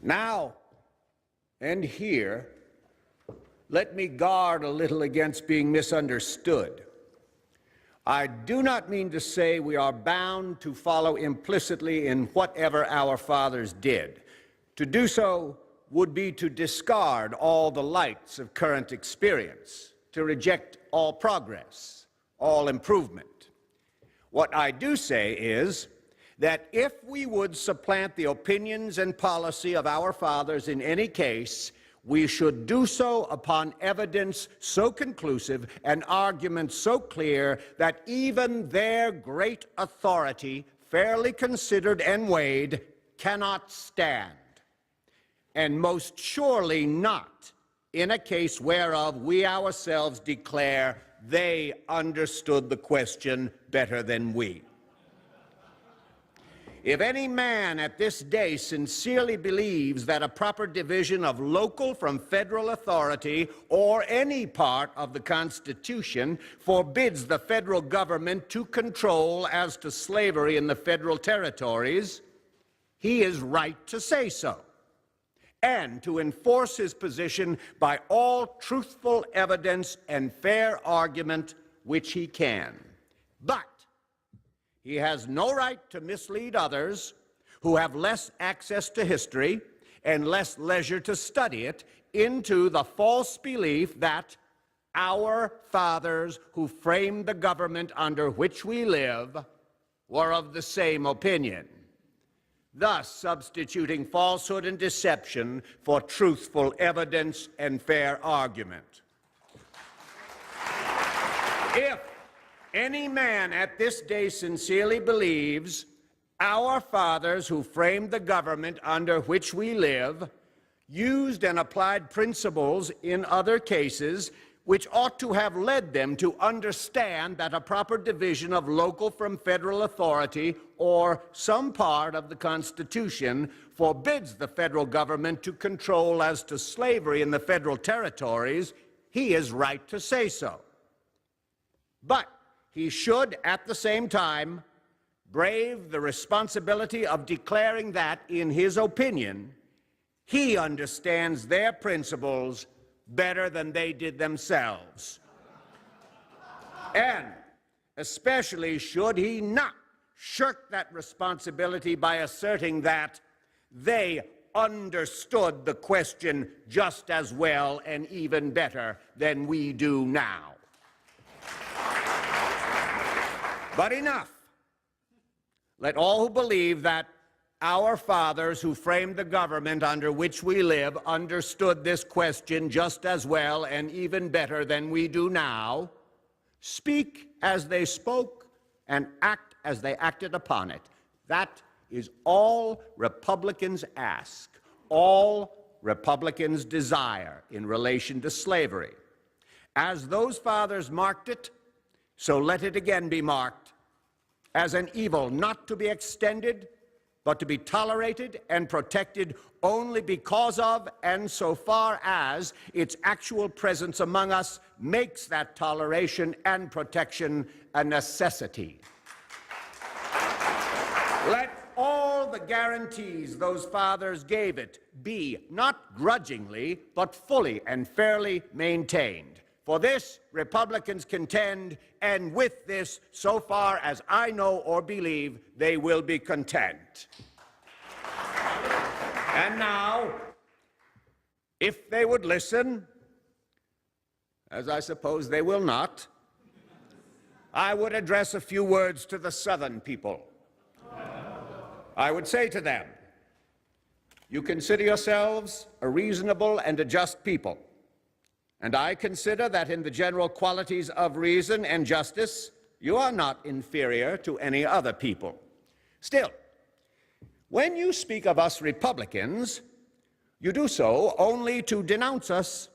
Now and here, let me guard a little against being misunderstood. I do not mean to say we are bound to follow implicitly in whatever our fathers did. To do so would be to discard all the lights of current experience, to reject all progress, all improvement. What I do say is that if we would supplant the opinions and policy of our fathers in any case, we should do so upon evidence so conclusive and arguments so clear that even their great authority, fairly considered and weighed, cannot stand. And most surely not in a case whereof we ourselves declare they understood the question better than we. If any man at this day sincerely believes that a proper division of local from federal authority or any part of the Constitution forbids the federal government to control as to slavery in the federal territories, he is right to say so, and to enforce his position by all truthful evidence and fair argument which he can. But he has no right to mislead others who have less access to history and less leisure to study it into the false belief that our fathers who framed the government under which we live were of the same opinion, thus substituting falsehood and deception for truthful evidence and fair argument. If any man at this day sincerely believes our fathers who framed the government under which we live used and applied principles in other cases which ought to have led them to understand that a proper division of local from federal authority or some part of the Constitution forbids the federal government to control as to slavery in the federal territories, he is right to say so. But he should, at the same time, brave the responsibility of declaring that, in his opinion, he understands their principles better than they did themselves. And especially should he not shirk that responsibility by asserting that they understood the question just as well and even better than we do now. But enough. Let all who believe that our fathers who framed the government under which we live understood this question just as well and even better than we do now speak as they spoke and act as they acted upon it. That is all Republicans ask, all Republicans desire in relation to slavery. As those fathers marked it, so let it again be marked as an evil not to be extended, but to be tolerated and protected only because of and so far as its actual presence among us makes that toleration and protection a necessity. Let all the guarantees those fathers gave it be, not grudgingly, but fully and fairly maintained. For this, Republicans contend, and with this, so far as I know or believe, they will be content. And now, if they would listen, as I suppose they will not, I would address a few words to the Southern people. I would say to them, you consider yourselves a reasonable and a just people. And I consider that in the general qualities of reason and justice, you are not inferior to any other people. Still, when you speak of us Republicans, you do so only to denounce us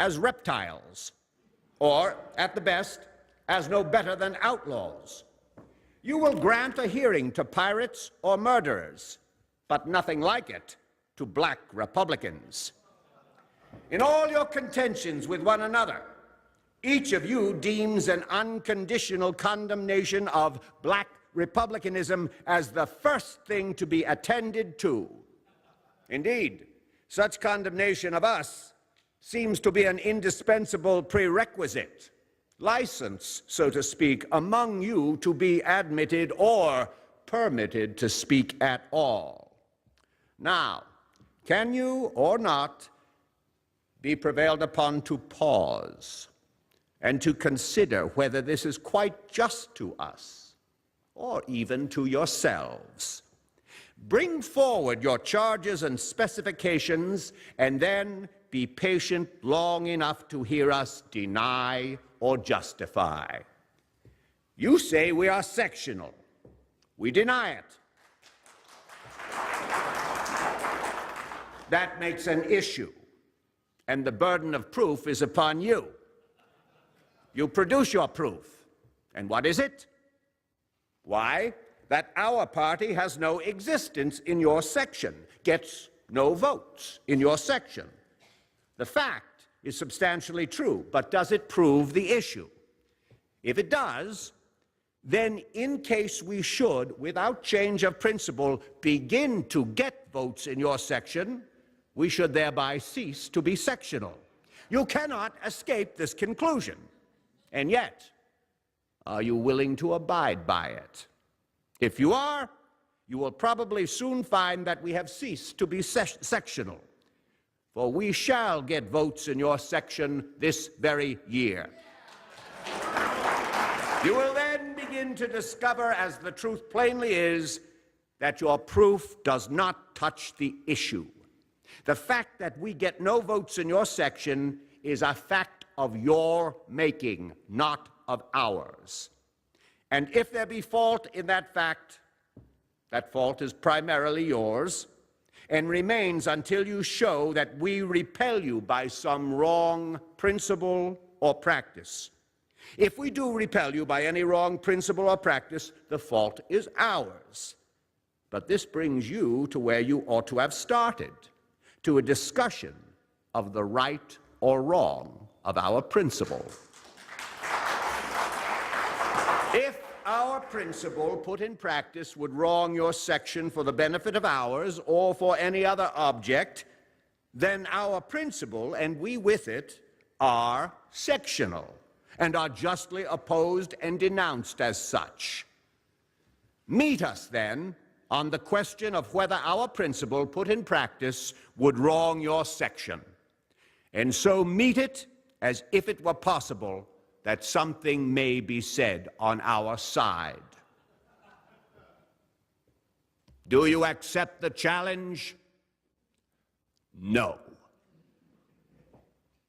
as reptiles, or, at the best, as no better than outlaws. You will grant a hearing to pirates or murderers, but nothing like it to black Republicans. In all your contentions with one another, each of you deems an unconditional condemnation of black republicanism as the first thing to be attended to. Indeed, Such condemnation of us seems to be an indispensable prerequisite, license, so to speak, among you to be admitted or permitted to speak at all. Now, can you or not be prevailed upon to pause and to consider whether this is quite just to us or even to yourselves? Bring forward your charges and specifications, and then be patient long enough to hear us deny or justify. You say we are sectional. We deny it. That makes an issue, and the burden of proof is upon you. You produce your proof. And what is it? Why, that our party has no existence in your section, gets no votes in your section. The fact is substantially true, but does it prove the issue? If it does, then in case we should, without change of principle, begin to get votes in your section, we should thereby cease to be sectional. You cannot escape this conclusion. And yet, are you willing to abide by it? If you are, you will probably soon find that we have ceased to be sectional, for we shall get votes in your section this very year. You will then begin to discover, as the truth plainly is, that your proof does not touch the issue. The fact that we get no votes in your section is a fact of your making, not of ours. And if there be fault in that fact, that fault is primarily yours and remains until you show that we repel you by some wrong principle or practice. If we do repel you by any wrong principle or practice, the fault is ours. But this brings you to where you ought to have started, to a discussion of the right or wrong of our principle. If our principle put in practice would wrong your section for the benefit of ours or for any other object, then our principle, and we with it, are sectional and are justly opposed and denounced as such. Meet us, then, on the question of whether our principle put in practice would wrong your section, and so meet it as if it were possible that something may be said on our side. Do you accept the challenge? No.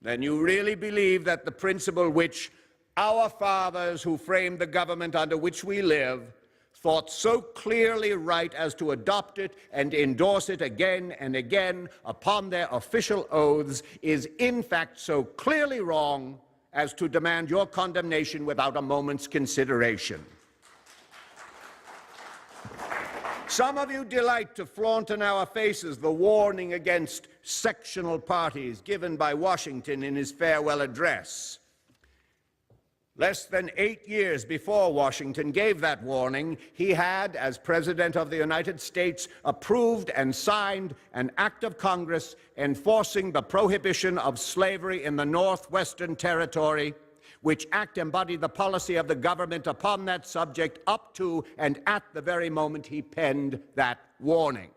Then you really believe that the principle which our fathers who framed the government under which we live thought so clearly right as to adopt it and endorse it again and again upon their official oaths is in fact so clearly wrong as to demand your condemnation without a moment's consideration. Some of you delight to flaunt in our faces the warning against sectional parties given by Washington in his farewell address. Less than 8 years before Washington gave that warning, he had, as President of the United States, approved and signed an act of Congress enforcing the prohibition of slavery in the Northwestern Territory, which act embodied the policy of the government upon that subject up to and at the very moment he penned that warning.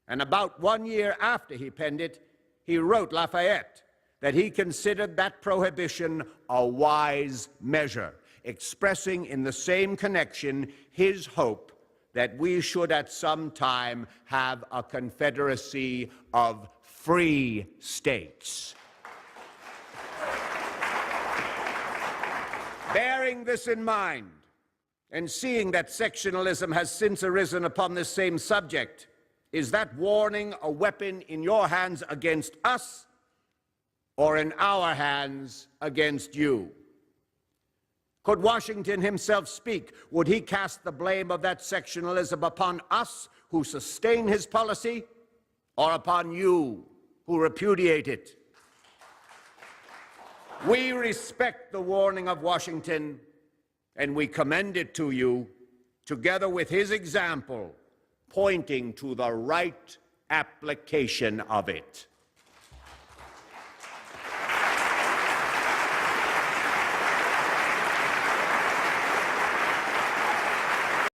And about 1 year after he penned it, he wrote Lafayette that he considered that prohibition a wise measure, expressing in the same connection his hope that we should at some time have a confederacy of free states. Bearing this in mind, and seeing that sectionalism has since arisen upon this same subject, is that warning a weapon in your hands against us, or in our hands against you? Could Washington himself speak, would he cast the blame of that sectionalism upon us who sustain his policy, or upon you who repudiate it? We respect the warning of Washington, and we commend it to you, together with his example, pointing to the right application of it.